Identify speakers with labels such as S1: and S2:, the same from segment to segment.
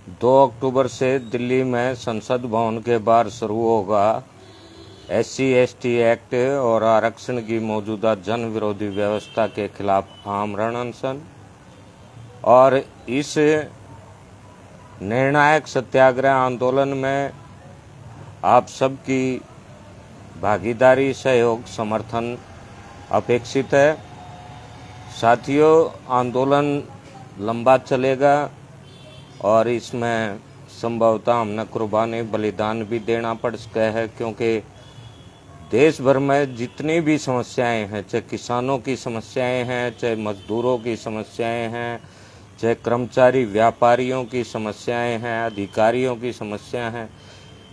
S1: 2 अक्टूबर से दिल्ली में संसद भवन के बाहर शुरू होगा SC/ST एक्ट और आरक्षण की मौजूदा जन विरोधी व्यवस्था के खिलाफ आमरण अनशन। और इस निर्णायक सत्याग्रह आंदोलन में आप सबकी भागीदारी, सहयोग, समर्थन अपेक्षित है। साथियों, आंदोलन लंबा चलेगा और इसमें संभवतः हमने कुर्बानी, बलिदान भी देना पड़ सकता है, क्योंकि देश भर में जितनी भी समस्याएं हैं, चाहे किसानों की समस्याएं हैं, चाहे मजदूरों की समस्याएं हैं, चाहे कर्मचारी व्यापारियों की समस्याएं हैं, अधिकारियों की समस्या हैं,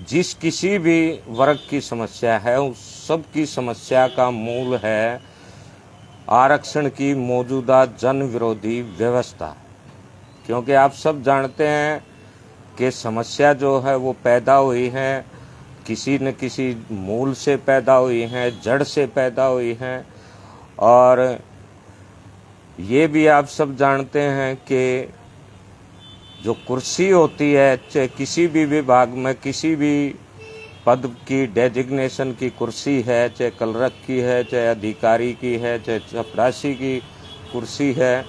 S1: जिस किसी भी वर्ग की समस्या है, उस सब की समस्या का मूल है आरक्षण की मौजूदा जन विरोधी व्यवस्था। क्योंकि आप सब जानते हैं कि समस्या जो है वो पैदा हुई है, किसी न किसी मूल से पैदा हुई है, जड़ से पैदा हुई है। और ये भी आप सब जानते हैं कि जो कुर्सी होती है, चाहे किसी भी विभाग में किसी भी पद की डेजिग्नेशन की कुर्सी है, चाहे क्लर्क की है, चाहे अधिकारी की है, चाहे चपरासी की कुर्सी है,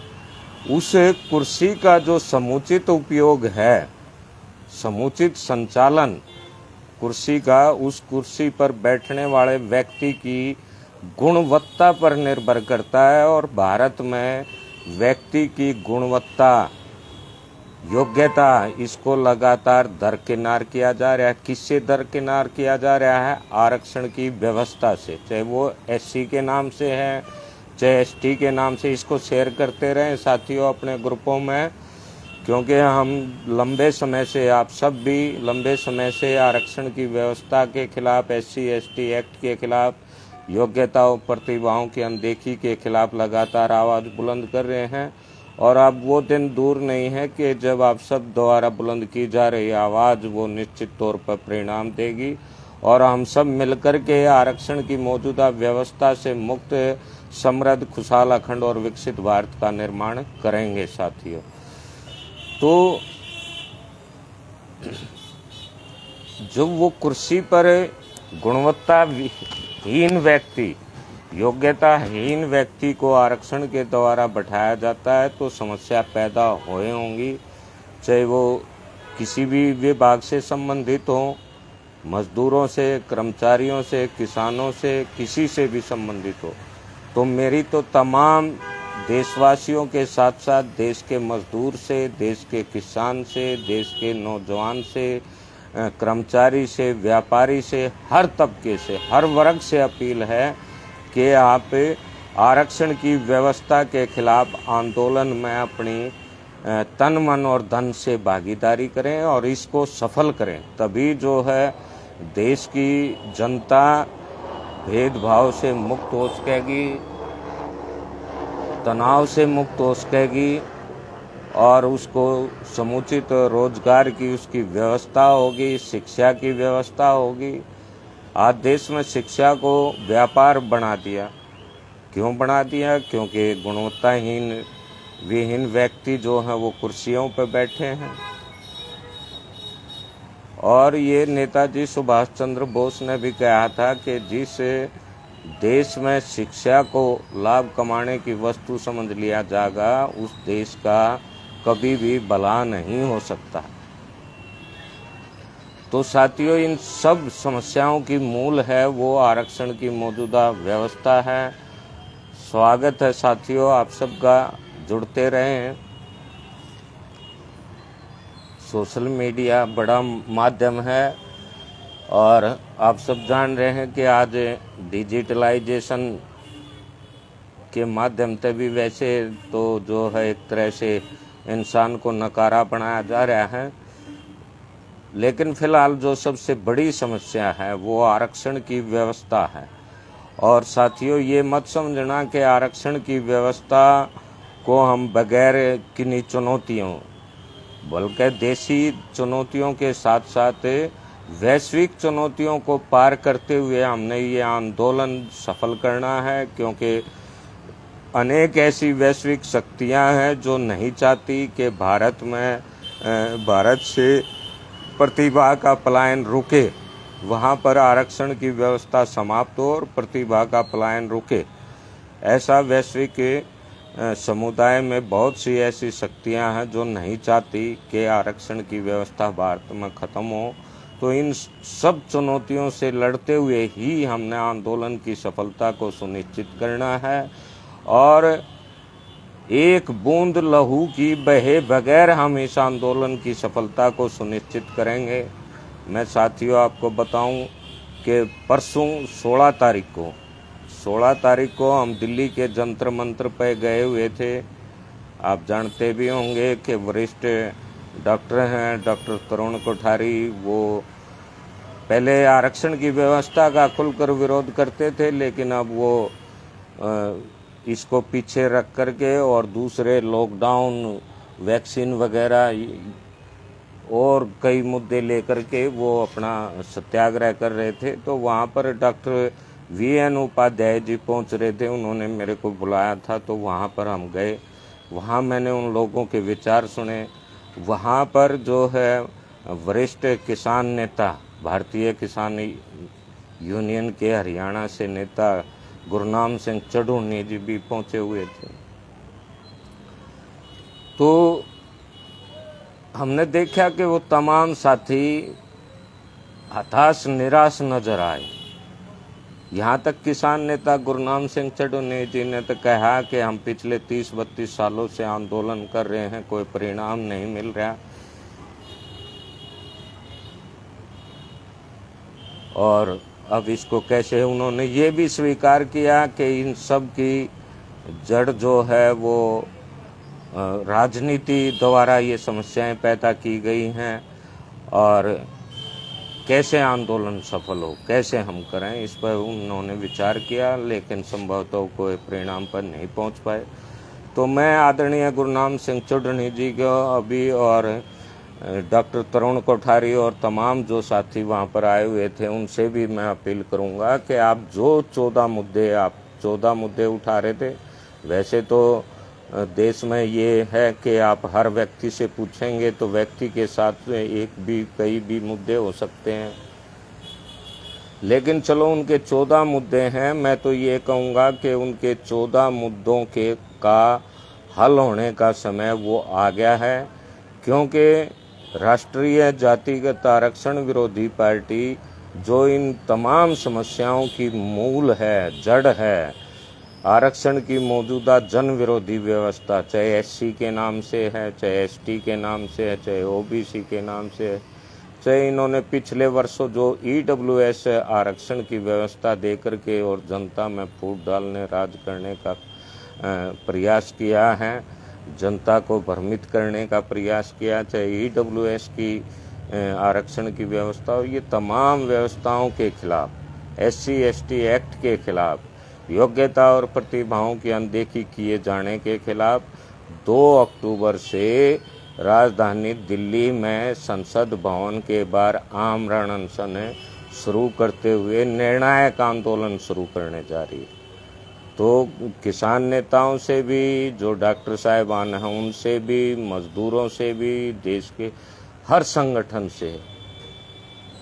S1: उस कुर्सी का जो समुचित उपयोग है, समुचित संचालन कुर्सी का, उस कुर्सी पर बैठने वाले व्यक्ति की गुणवत्ता पर निर्भर करता है। और भारत में व्यक्ति की गुणवत्ता, योग्यता, इसको लगातार दरकिनार किया जा रहा है। किससे दरकिनार किया जा रहा है? आरक्षण की व्यवस्था से। चाहे वो SC के नाम से है, चाहे ST के नाम से। इसको शेयर करते रहें साथियों अपने ग्रुपों में, क्योंकि हम लंबे समय से, आप सब भी लंबे समय से आरक्षण की व्यवस्था के खिलाफ, SC/ST एक्ट के खिलाफ, योग्यता और प्रतिभाओं की अनदेखी के खिलाफ लगातार आवाज़ बुलंद कर रहे हैं। और अब वो दिन दूर नहीं है कि जब आप सब द्वारा बुलंद की जा रही आवाज़ वो निश्चित तौर पर परिणाम देगी और हम सब मिलकर के आरक्षण की मौजूदा व्यवस्था से मुक्त, समृद्ध, खुशहाल, अखंड और विकसित भारत का निर्माण करेंगे साथियों। तो जब वो कुर्सी पर गुणवत्ताहीन व्यक्ति, योग्यताहीन व्यक्ति को आरक्षण के द्वारा बैठाया जाता है तो समस्या पैदा हुए होंगी, चाहे वो किसी भी विभाग से संबंधित हो, मजदूरों से, कर्मचारियों से, किसानों से, किसी से भी संबंधित हो। तो मेरी तो तमाम देशवासियों के साथ साथ देश के मजदूर से, देश के किसान से, देश के नौजवान से, कर्मचारी से, व्यापारी से, हर तबके से, हर वर्ग से अपील है कि आप आरक्षण की व्यवस्था के खिलाफ आंदोलन में अपनी तन, मन और धन से भागीदारी करें और इसको सफल करें। तभी जो है देश की जनता भेदभाव से मुक्त हो सकेगी, तनाव से मुक्त हो सकेगी और उसको समुचित रोजगार की उसकी व्यवस्था होगी, शिक्षा की व्यवस्था होगी। आज देश में शिक्षा को व्यापार बना दिया। क्यों बना दिया? क्योंकि गुणवत्ताहीन, विहीन व्यक्ति जो हैं वो कुर्सियों पर बैठे हैं। और ये नेताजी सुभाष चंद्र बोस ने भी कहा था कि जिस देश में शिक्षा को लाभ कमाने की वस्तु समझ लिया जाएगा, उस देश का कभी भी भला नहीं हो सकता। तो साथियों, इन सब समस्याओं की मूल है वो आरक्षण की मौजूदा व्यवस्था है। स्वागत है साथियों आप सबका, जुड़ते रहें। सोशल मीडिया बड़ा माध्यम है और आप सब जान रहे हैं कि आज डिजिटलाइजेशन के माध्यम से भी वैसे तो जो है एक तरह से इंसान को नकारा बनाया जा रहा है, लेकिन फिलहाल जो सबसे बड़ी समस्या है वो आरक्षण की व्यवस्था है। और साथियों, ये मत समझना कि आरक्षण की व्यवस्था को हम बगैर किन्हीं चुनौतियों, बल्कि देशी चुनौतियों के साथ साथ वैश्विक चुनौतियों को पार करते हुए हमने ये आंदोलन सफल करना है। क्योंकि अनेक ऐसी वैश्विक शक्तियां हैं जो नहीं चाहती कि भारत में भारत से प्रतिभा का पलायन रुके, वहाँ पर आरक्षण की व्यवस्था समाप्त हो और प्रतिभा का पलायन रुके। ऐसा वैश्विक समुदाय में बहुत सी ऐसी शक्तियां हैं जो नहीं चाहती कि आरक्षण की व्यवस्था भारत में ख़त्म हो। तो इन सब चुनौतियों से लड़ते हुए ही हमने आंदोलन की सफलता को सुनिश्चित करना है और एक बूंद लहू की बहे बगैर हम इस आंदोलन की सफलता को सुनिश्चित करेंगे। मैं साथियों आपको बताऊं कि परसों 16 तारीख को हम दिल्ली के जंतर मंतर पर गए हुए थे। आप जानते भी होंगे कि वरिष्ठ डॉक्टर हैं डॉक्टर तरुण कोठारी, वो पहले आरक्षण की व्यवस्था का खुलकर विरोध करते थे, लेकिन अब वो इसको पीछे रख करके और दूसरे लॉकडाउन, वैक्सीन वगैरह और कई मुद्दे लेकर के वो अपना सत्याग्रह कर रहे थे। तो वहाँ पर डॉक्टर VN उपाध्याय जी पहुँच रहे थे, उन्होंने मेरे को बुलाया था, तो वहाँ पर हम गए। वहाँ मैंने उन लोगों के विचार सुने। वहाँ पर जो है वरिष्ठ किसान नेता, भारतीय किसान यूनियन के हरियाणा से नेता गुरनाम सिंह चढ़ूनी जी भी पहुँचे हुए थे। तो हमने देखा कि वो तमाम साथी हताश निराश नजर आए। यहाँ तक किसान नेता गुरनाम सिंह चढ़ूनी जी ने तो कहा कि हम पिछले 30-32 सालों से आंदोलन कर रहे हैं, कोई परिणाम नहीं मिल रहा, और अब इसको कैसे। उन्होंने ये भी स्वीकार किया कि इन सब की जड़ जो है वो राजनीति द्वारा ये समस्याएं पैदा की गई हैं, और कैसे आंदोलन सफल हो, कैसे हम करें, इस पर उन्होंने विचार किया, लेकिन संभवतः कोई परिणाम पर नहीं पहुंच पाए। तो मैं आदरणीय गुरनाम सिंह चढ़ूनी जी को अभी और डॉक्टर तरुण कोठारी और तमाम जो साथी वहाँ पर आए हुए थे उनसे भी मैं अपील करूँगा कि आप जो 14 मुद्दे उठा रहे थे, वैसे तो देश में ये है कि आप हर व्यक्ति से पूछेंगे तो व्यक्ति के साथ कई भी मुद्दे हो सकते हैं, लेकिन चलो उनके 14 मुद्दे हैं। मैं तो ये कहूँगा कि उनके 14 मुद्दों का हल होने का समय वो आ गया है, क्योंकि राष्ट्रीय जातिगत आरक्षण विरोधी पार्टी जो इन तमाम समस्याओं की मूल है, जड़ है, आरक्षण की मौजूदा जन विरोधी व्यवस्था, चाहे SC के नाम से है, चाहे ST के नाम से है, चाहे OBC के नाम से है, चाहे इन्होंने पिछले वर्षों जो EWS आरक्षण की व्यवस्था दे करके और जनता में फूट डालने, राज करने का प्रयास किया है, जनता को भ्रमित करने का प्रयास किया, चाहे EWS की आरक्षण की व्यवस्था हो, ये तमाम व्यवस्थाओं के खिलाफ, SC/ST एक्ट के खिलाफ, योग्यता और प्रतिभाओं की अनदेखी किए जाने के खिलाफ 2 अक्टूबर से राजधानी दिल्ली में संसद भवन के बाहर आमरण अनशन शुरू करते हुए निर्णायक आंदोलन शुरू करने जा रही है। तो किसान नेताओं से भी, जो डॉक्टर साहिबान हैं उनसे भी, मजदूरों से भी, देश के हर संगठन से,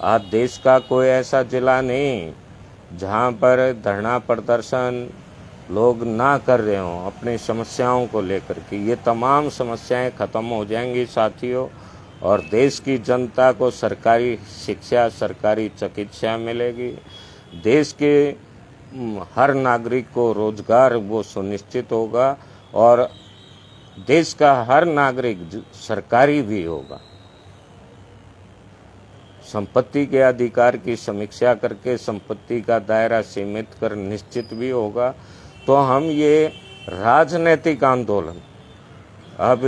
S1: आज देश का कोई ऐसा जिला नहीं जहां पर धरना प्रदर्शन लोग ना कर रहे हों अपनी समस्याओं को लेकर के। ये तमाम समस्याएं खत्म हो जाएंगी साथियों, और देश की जनता को सरकारी शिक्षा, सरकारी चिकित्सा मिलेगी, देश के हर नागरिक को रोजगार वो सुनिश्चित होगा, और देश का हर नागरिक सरकारी भी होगा। संपत्ति के अधिकार की समीक्षा करके संपत्ति का दायरा सीमित कर निश्चित भी होगा। तो हम ये राजनीतिक आंदोलन, अब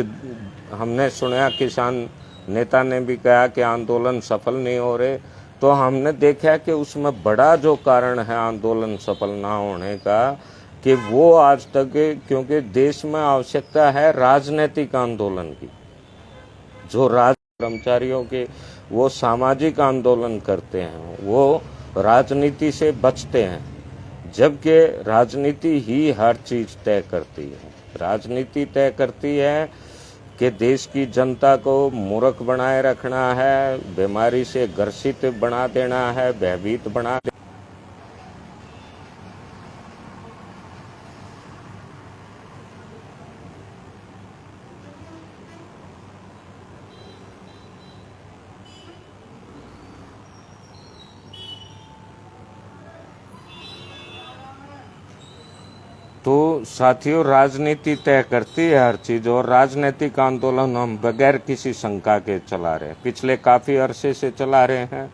S1: हमने सुना किसान नेता ने भी कहा कि आंदोलन सफल नहीं हो रहे, तो हमने देखा कि उसमें बड़ा जो कारण है आंदोलन सफल ना होने का, कि वो आज तक, क्योंकि देश में आवश्यकता है राजनीतिक आंदोलन की, जो कर्मचारियों के वो सामाजिक आंदोलन करते हैं, वो राजनीति से बचते हैं, जबकि राजनीति ही हर चीज तय करती है। राजनीति तय करती है कि देश की जनता को मूर्ख बनाए रखना है, बीमारी से ग्रसित बना देना है, भयभीत बना देना। तो साथियों, राजनीति तय करती है हर चीज, और राजनीतिक आंदोलन हम बगैर किसी शंका के चला रहे हैं, पिछले काफी अरसे से चला रहे हैं।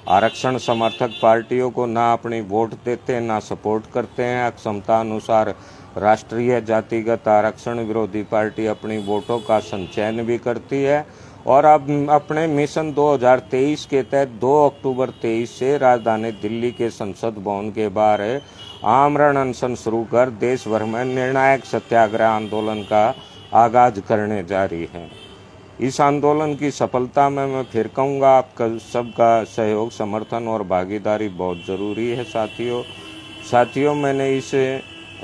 S1: आरक्षण समर्थक पार्टियों को ना अपनी वोट देते हैं, ना सपोर्ट करते हैं। अक्षमता अनुसार राष्ट्रीय जातिगत आरक्षण विरोधी पार्टी अपनी वोटों का संचयन भी करती है, और अब अपने मिशन 2023 के तहत 2 अक्टूबर 23 से राजधानी दिल्ली के संसद भवन के बाहर आमरण अनशन शुरू कर देश भर में निर्णायक सत्याग्रह आंदोलन का आगाज करने जा रही है। इस आंदोलन की सफलता में मैं फिर कहूँगा, आपका सबका सहयोग, समर्थन और भागीदारी बहुत ज़रूरी है। साथियों, मैंने इस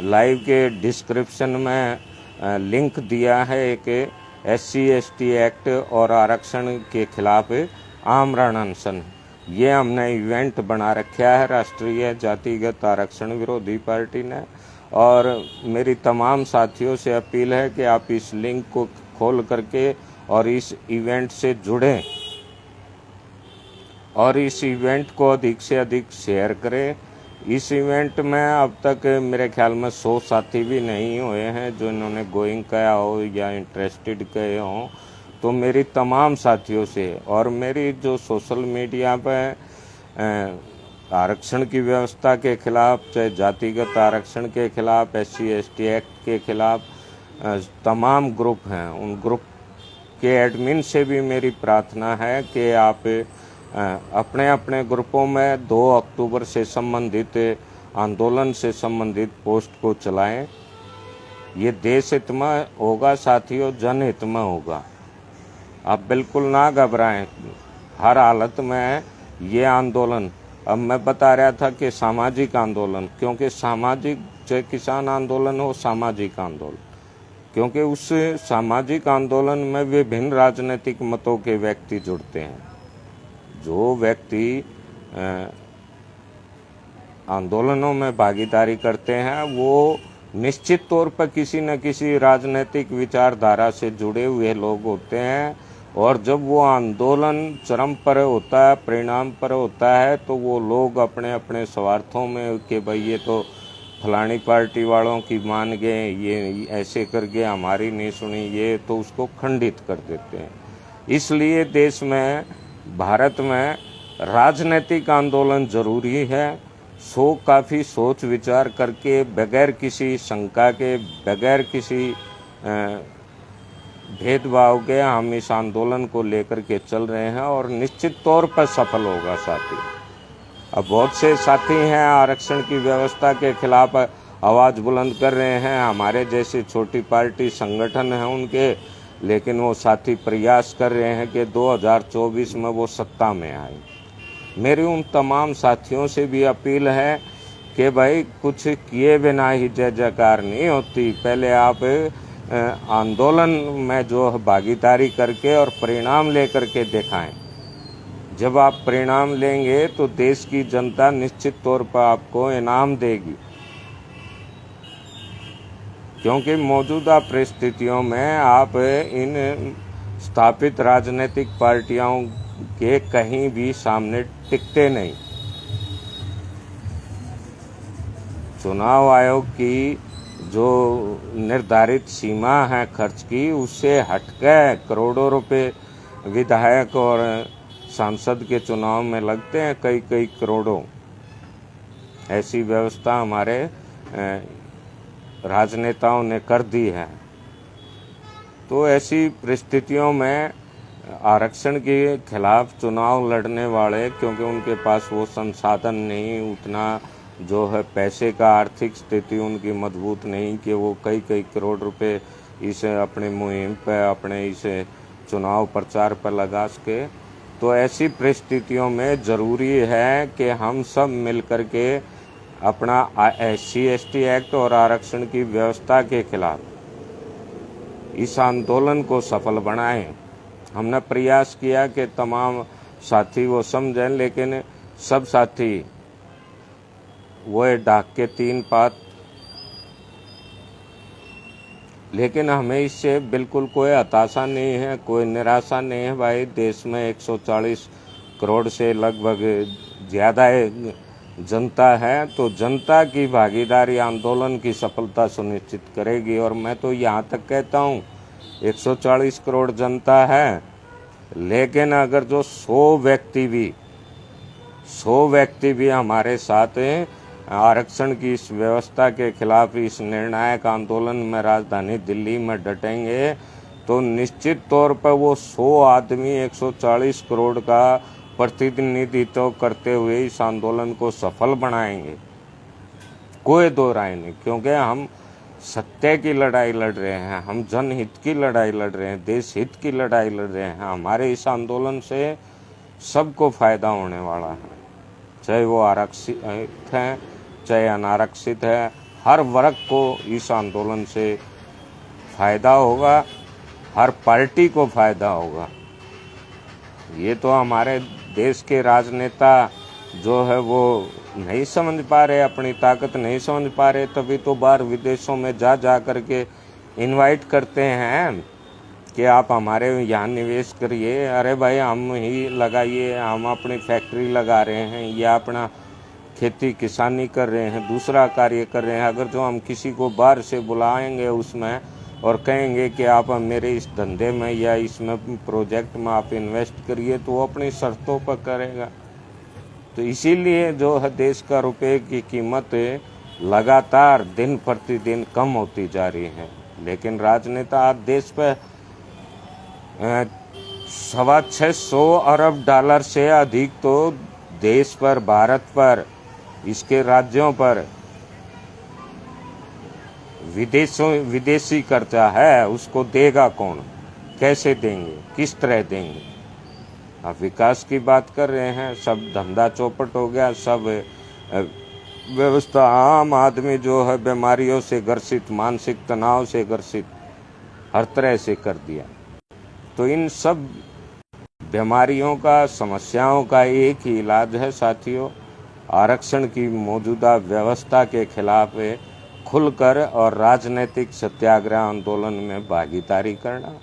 S1: लाइव के डिस्क्रिप्शन में लिंक दिया है एक SC/ST एक्ट और आरक्षण के खिलाफ आमरण अनशन। ये हमने इवेंट बना रखा है राष्ट्रीय जातिगत आरक्षण विरोधी पार्टी ने, और मेरी तमाम साथियों से अपील है कि आप इस लिंक को खोल करके और इस इवेंट से जुड़ें, और इस इवेंट को अधिक से अधिक शेयर करें। इस इवेंट में अब तक मेरे ख्याल में 100 साथी भी नहीं हुए हैं जो इन्होंने गोइंग किया हो या इंटरेस्टेड कहे हों। तो मेरी तमाम साथियों से, और मेरी जो सोशल मीडिया पर आरक्षण की व्यवस्था के खिलाफ, चाहे जातिगत आरक्षण के खिलाफ, SC/ST एक्ट के खिलाफ तमाम ग्रुप हैं, उन ग्रुप के एडमिन से भी मेरी प्रार्थना है कि आप अपने अपने ग्रुपों में 2 अक्टूबर से संबंधित आंदोलन से संबंधित पोस्ट को चलाएं। ये देश हित में होगा साथियों, जनहित में होगा। आप बिल्कुल ना घबराएं, हर हालत में ये आंदोलन, अब मैं बता रहा था कि सामाजिक आंदोलन, क्योंकि सामाजिक, चाहे किसान आंदोलन हो, सामाजिक आंदोलन, क्योंकि उस सामाजिक आंदोलन में विभिन्न राजनीतिक मतों के व्यक्ति जुड़ते हैं। जो व्यक्ति आंदोलनों में भागीदारी करते हैं वो निश्चित तौर पर किसी न किसी राजनीतिक विचारधारा से जुड़े हुए लोग होते हैं, और जब वो आंदोलन चरम पर होता है, परिणाम पर होता है, तो वो लोग अपने अपने स्वार्थों में कि भाई ये तो फलानी पार्टी वालों की मान गए, ये ऐसे कर गए, हमारी नहीं सुनी, ये तो उसको खंडित कर देते हैं। इसलिए देश में, भारत में राजनीतिक आंदोलन जरूरी है। काफ़ी सोच विचार करके, बगैर किसी शंका के, बगैर किसी भेदभाव के हम इस आंदोलन को लेकर के चल रहे हैं, और निश्चित तौर पर सफल होगा साथी। अब बहुत से साथी हैं आरक्षण की व्यवस्था के खिलाफ आवाज़ बुलंद कर रहे हैं, हमारे जैसे छोटी पार्टी संगठन हैं उनके, लेकिन वो साथी प्रयास कर रहे हैं कि 2024 में वो सत्ता में आए। मेरी उन तमाम साथियों से भी अपील है कि भाई कुछ किए बिना ही जय जयकार नहीं होती। पहले आप आंदोलन में जो भागीदारी करके और परिणाम लेकर के दिखाएं। जब आप परिणाम लेंगे तो देश की जनता निश्चित तौर पर आपको इनाम देगी, क्योंकि मौजूदा परिस्थितियों में आप इन स्थापित राजनीतिक पार्टियों के कहीं भी सामने टिकते नहीं। चुनाव आयोग की जो निर्धारित सीमा है खर्च की, उससे हटकर करोड़ों रुपए विधायक और सांसद के चुनाव में लगते हैं, कई करोड़ों। ऐसी व्यवस्था हमारे राजनेताओं ने कर दी है। तो ऐसी परिस्थितियों में आरक्षण के खिलाफ चुनाव लड़ने वाले, क्योंकि उनके पास वो संसाधन नहीं, उतना जो है पैसे का आर्थिक स्थिति उनकी मजबूत नहीं कि वो कई करोड़ रुपए इस अपने मुहिम पर, अपने इस चुनाव प्रचार पर लगा सके। तो ऐसी परिस्थितियों में ज़रूरी है कि हम सब मिलकर के अपना SC/ST एक्ट और आरक्षण की व्यवस्था के खिलाफ इस आंदोलन को सफल बनाएं। हमने प्रयास किया कि तमाम साथी वो समझें, लेकिन सब साथी वो डाक के 3 पात। लेकिन हमें इससे बिल्कुल कोई हताशा नहीं है, कोई निराशा नहीं है। भाई, देश में 140 करोड़ से लगभग ज़्यादा जनता है, तो जनता की भागीदारी आंदोलन की सफलता सुनिश्चित करेगी। और मैं तो यहाँ तक कहता हूँ 140 करोड़ जनता है, लेकिन अगर जो 100 व्यक्ति भी हमारे साथ हैं, आरक्षण की इस व्यवस्था के खिलाफ इस निर्णायक आंदोलन में राजधानी दिल्ली में डटेंगे, तो निश्चित तौर पर वो 100 आदमी 140 करोड़ का प्रतिनिधित्व करते हुए इस आंदोलन को सफल बनाएंगे। कोई दो राय नहीं, क्योंकि हम सत्य की लड़ाई लड़ रहे हैं, हम जनहित की लड़ाई लड़ रहे हैं, देश हित की लड़ाई लड़ रहे हैं। हमारे इस आंदोलन से सबको फायदा होने वाला है, चाहे वो आरक्षित हैं चाहे अनारक्षित है, हर वर्ग को इस आंदोलन से फायदा होगा, हर पार्टी को फायदा होगा। ये तो हमारे देश के राजनेता जो है वो नहीं समझ पा रहे, अपनी ताकत नहीं समझ पा रहे, तभी तो बाहर विदेशों में जा करके इनवाइट करते हैं कि आप हमारे यहाँ निवेश करिए। अरे भाई, हम ही लगाइए, हम अपनी फैक्ट्री लगा रहे हैं या अपना खेती किसानी कर रहे हैं, दूसरा कार्य कर रहे हैं। अगर जो हम किसी को बाहर से बुलाएंगे उसमें और कहेंगे कि आप मेरे इस धंधे में या इसमें प्रोजेक्ट में आप इन्वेस्ट करिए, तो वो अपनी शर्तों पर करेगा। तो इसीलिए जो है देश का रुपये की कीमत लगातार दिन प्रतिदिन कम होती जा रही है। लेकिन राजनेता आज देश पर $625 अरब से अधिक तो देश पर, भारत पर, इसके राज्यों पर विदेशी कर्जा है, उसको देगा कौन, कैसे देंगे, किस तरह देंगे। आप विकास की बात कर रहे हैं, सब धंधा चौपट हो गया, सब व्यवस्था, आम आदमी जो है बीमारियों से ग्रसित, मानसिक तनाव से ग्रसित हर तरह से कर दिया। तो इन सब बीमारियों का, समस्याओं का एक ही इलाज है साथियों, आरक्षण की मौजूदा व्यवस्था के खिलाफ खुलकर और राजनीतिक सत्याग्रह आंदोलन में भागीदारी करना।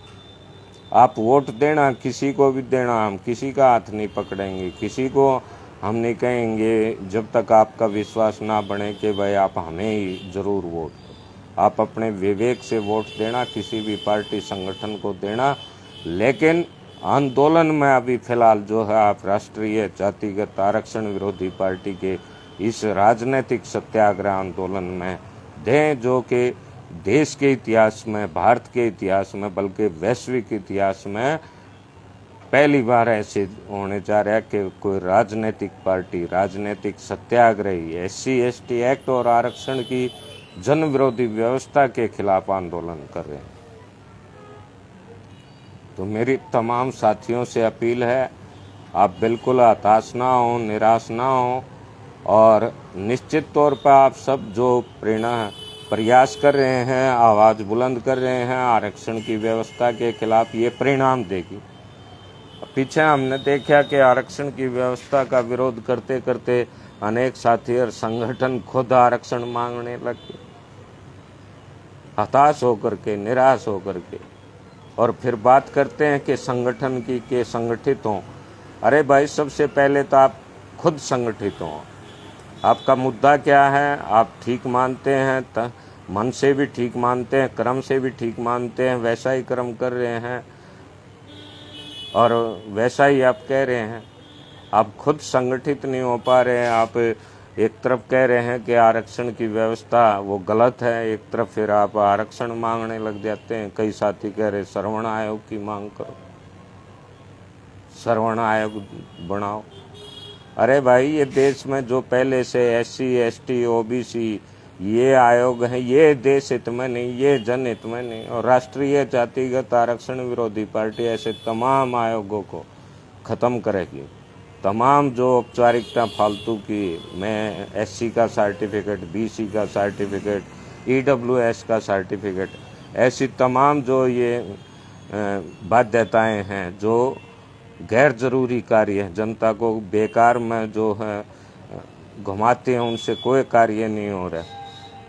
S1: आप वोट देना, किसी को भी देना, हम किसी का हाथ नहीं पकड़ेंगे, किसी को हम नहीं कहेंगे जब तक आपका विश्वास ना बने कि भाई आप हमें ही ज़रूर वोट दो। आप अपने विवेक से वोट देना, किसी भी पार्टी संगठन को देना, लेकिन आंदोलन में अभी फिलहाल जो है आप राष्ट्रीय जातिगत आरक्षण विरोधी पार्टी के इस राजनीतिक सत्याग्रह आंदोलन में दें, जो कि देश के इतिहास में, भारत के इतिहास में, बल्कि वैश्विक इतिहास में पहली बार ऐसे होने जा रहा है कि कोई राजनीतिक पार्टी, राजनीतिक सत्याग्रही SC ST एक्ट और आरक्षण की जन विरोधी व्यवस्था के खिलाफ आंदोलन कर रहे हैं। तो मेरी तमाम साथियों से अपील है, आप बिल्कुल हताश ना हो, निराश ना हो, और निश्चित तौर पर आप सब जो प्रयास कर रहे हैं, आवाज़ बुलंद कर रहे हैं आरक्षण की व्यवस्था के खिलाफ, ये परिणाम देगी। पीछे हमने देखा कि आरक्षण की व्यवस्था का विरोध करते करते अनेक साथी और संगठन खुद आरक्षण मांगने लगे, हताश होकर के, निराश होकर के, और फिर बात करते हैं कि संगठन की के संगठित हों। अरे भाई, सबसे पहले तो आप खुद संगठित हों। आपका मुद्दा क्या है, आप ठीक मानते हैं, मन से भी ठीक मानते हैं, कर्म से भी ठीक मानते हैं, वैसा ही कर्म कर रहे हैं और वैसा ही आप कह रहे हैं। आप खुद संगठित नहीं हो पा रहे हैं। आप एक तरफ कह रहे हैं कि आरक्षण की व्यवस्था वो गलत है, एक तरफ फिर आप आरक्षण मांगने लग जाते हैं। कई साथी कह रहे श्रवण आयोग की मांग करो, श्रवण आयोग बनाओ। अरे भाई, ये देश में जो पहले से SC ST OBC ये आयोग हैं, ये देश हित में नहीं, ये जनहित में नहीं, और राष्ट्रीय जातिगत आरक्षण विरोधी पार्टी ऐसे तमाम आयोगों को ख़त्म करेगी। तमाम जो औपचारिकता फालतू की, मैं SC का सर्टिफिकेट, BC का सर्टिफिकेट, EWS का सर्टिफिकेट, ऐसी तमाम जो ये बाध्यताएं हैं, जो गैर जरूरी कार्य है, जनता को बेकार में जो है घुमाते हैं, उनसे कोई कार्य नहीं हो रहा,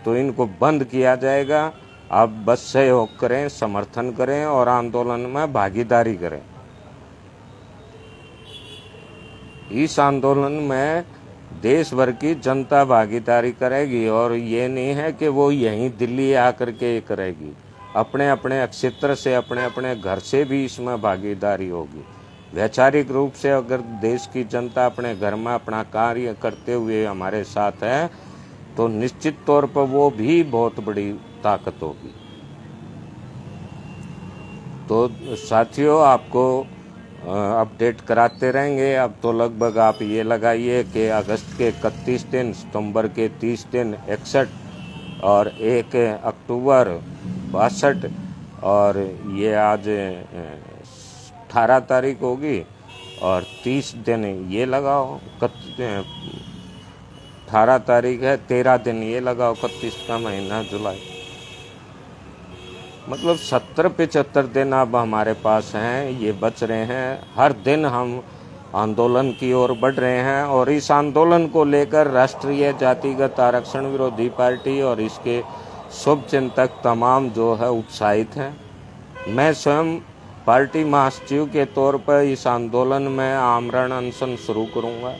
S1: तो इनको बंद किया जाएगा। आप बस सहयोग करें, समर्थन करें और आंदोलन में भागीदारी करें। इस आंदोलन में देश भर की जनता भागीदारी करेगी और ये नहीं है कि वो यहीं दिल्ली आकर के करेगी, अपने अपने क्षेत्र से, अपने अपने घर से भी इसमें भागीदारी होगी। वैचारिक रूप से अगर देश की जनता अपने घर में अपना कार्य करते हुए हमारे साथ है, तो निश्चित तौर पर वो भी बहुत बड़ी ताकत होगी। तो साथियों, आपको अपडेट कराते रहेंगे। अब तो लगभग आप ये लगाइए कि अगस्त के 31 दिन, सितंबर के 30 दिन 61 और 1 अक्टूबर 62 और ये आज 18 तारीख होगी और 30 दिन ये लगाओ, 18 तारीख है, 13 दिन ये लगाओ, 31 का महीना जुलाई, मतलब 70-75 दिन अब हमारे पास हैं, ये बच रहे हैं। हर दिन हम आंदोलन की ओर बढ़ रहे हैं और इस आंदोलन को लेकर राष्ट्रीय जातिगत आरक्षण विरोधी पार्टी और इसके शुभचिंतक तमाम जो है उत्साहित हैं। मैं स्वयं पार्टी महासचिव के तौर पर इस आंदोलन में आमरण अनशन शुरू करूंगा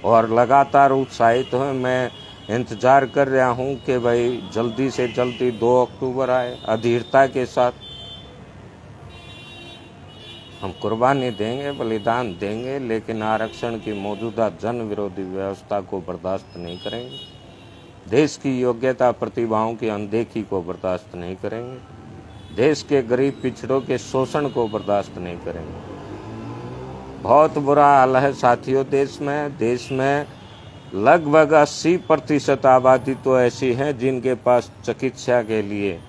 S1: और लगातार उत्साहित हूँ। मैं इंतजार कर रहा हूँ कि भाई जल्दी से जल्दी 2 अक्टूबर आए। अधीरता के साथ हम कुर्बानी देंगे, बलिदान देंगे, लेकिन आरक्षण की मौजूदा जन विरोधी व्यवस्था को बर्दाश्त नहीं करेंगे। देश की योग्यता प्रतिभाओं की अनदेखी को बर्दाश्त नहीं करेंगे। देश के गरीब पिछड़ों के शोषण को बर्दाश्त नहीं करेंगे। बहुत बुरा हाल है साथियों देश में लगभग 80% आबादी तो ऐसी है जिनके पास चिकित्सा के लिए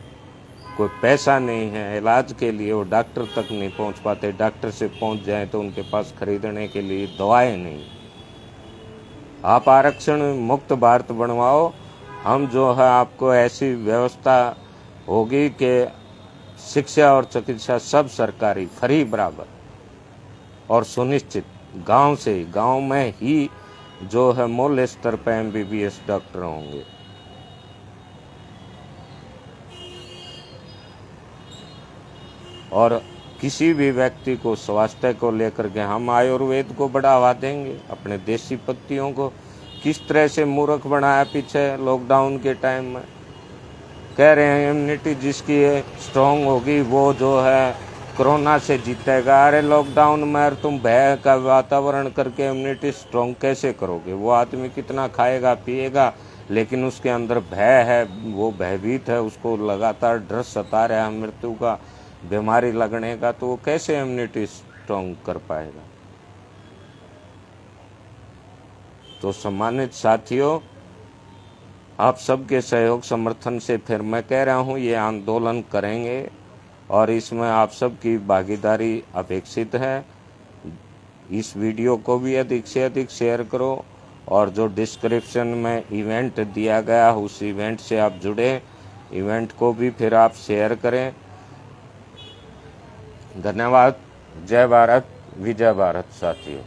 S1: कोई पैसा नहीं है, इलाज के लिए वो डॉक्टर तक नहीं पहुंच पाते, डॉक्टर से पहुंच जाए तो उनके पास खरीदने के लिए दवाएं नहीं। आप आरक्षण मुक्त भारत बनवाओ, हम जो है आपको ऐसी व्यवस्था होगी कि शिक्षा और चिकित्सा सब सरकारी, फ्री, बराबर और सुनिश्चित। गांव में ही जो है मूल स्तर पर MBBS डॉक्टर होंगे। और किसी भी व्यक्ति को स्वास्थ्य को लेकर के हम आयुर्वेद को बढ़ावा देंगे, अपने देसी पत्तियों को। किस तरह से मूर्ख बनाया पीछे लॉकडाउन के टाइम में, कह रहे हैं इम्यूनिटी जिसकी स्ट्रॉन्ग होगी वो जो है कोरोना से जीतेगा। अरे लॉकडाउन में तुम भय का वातावरण करके इम्यूनिटी स्ट्रॉन्ग कैसे करोगे? वो आदमी कितना खाएगा पिएगा, लेकिन उसके अंदर भय है, वो भयभीत है, उसको लगातार डर सता रहा है मृत्यु का, बीमारी लगने का, तो वो कैसे इम्यूनिटी स्ट्रॉन्ग कर पाएगा? तो सम्मानित साथियों, आप सबके सहयोग समर्थन से फिर मैं कह रहा हूँ ये आंदोलन करेंगे और इसमें आप सबकी भागीदारी अपेक्षित है। इस वीडियो को भी अधिक से अधिक शेयर करो और जो डिस्क्रिप्शन में इवेंट दिया गया उस इवेंट से आप जुड़े, इवेंट को भी फिर आप शेयर करें। धन्यवाद। जय भारत, विजय भारत साथियों।